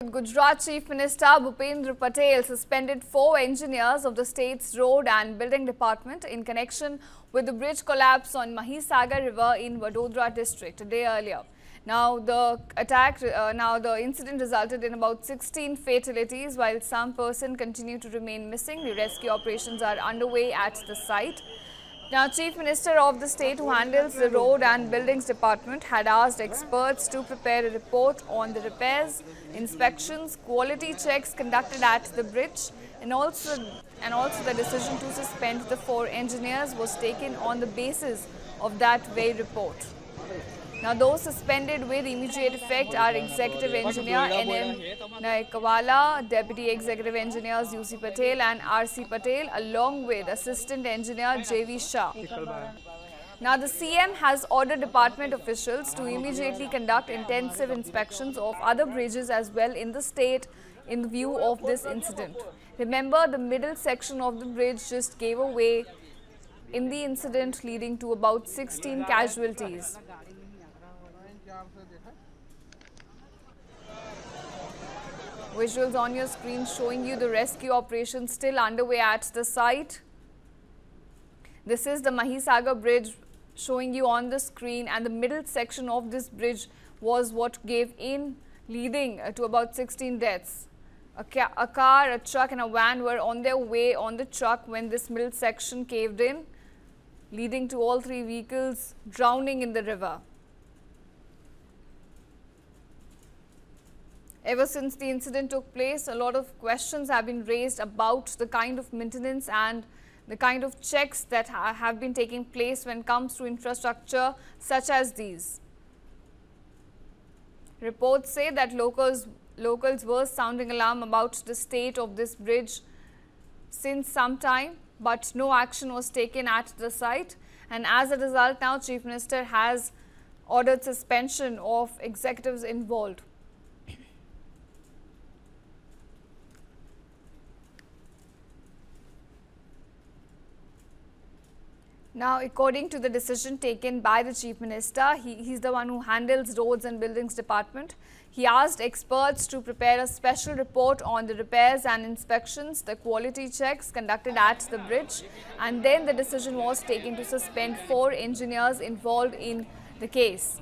Gujarat Chief Minister Bhupendra Patel suspended 4 engineers of the state's road and building department in connection with the bridge collapse on Mahisagar River in Vadodara district a day earlier. Now the incident resulted in about 16 fatalities, while some person continue to remain missing. The rescue operations are underway at the site. Now, Chief Minister of the state who handles the Road and Buildings Department had asked experts to prepare a report on the repairs, inspections, quality checks conducted at the bridge, and also the decision to suspend the 4 engineers was taken on the basis of that very report. Now, those suspended with immediate effect are Executive Engineer N.M. Naikawala, Deputy Executive Engineers U.C. Patel and R.C. Patel, along with Assistant Engineer J.V. Shah. Now, the CM has ordered department officials to immediately conduct intensive inspections of other bridges as well in the state in view of this incident. Remember, the middle section of the bridge just gave away in the incident, leading to about 16 casualties. Visuals on your screen showing you the rescue operation still underway at the site. This is the Mahisagar bridge showing you on the screen, and the middle section of this bridge was what gave in, leading to about 16 deaths. A car, a truck and a van were on their way on the truck when this middle section caved in, leading to all 3 vehicles drowning in the river. Ever since the incident took place, a lot of questions have been raised about the kind of maintenance and the kind of checks that have been taking place when it comes to infrastructure such as these. Reports say that locals were sounding alarm about the state of this bridge since some time, but no action was taken at the site, and as a result now Chief Minister has ordered suspension of executives involved. Now, according to the decision taken by the Chief Minister, he's the one who handles Roads and Buildings Department. He asked experts to prepare a special report on the repairs and inspections, the quality checks conducted at the bridge, and then the decision was taken to suspend 4 engineers involved in the case.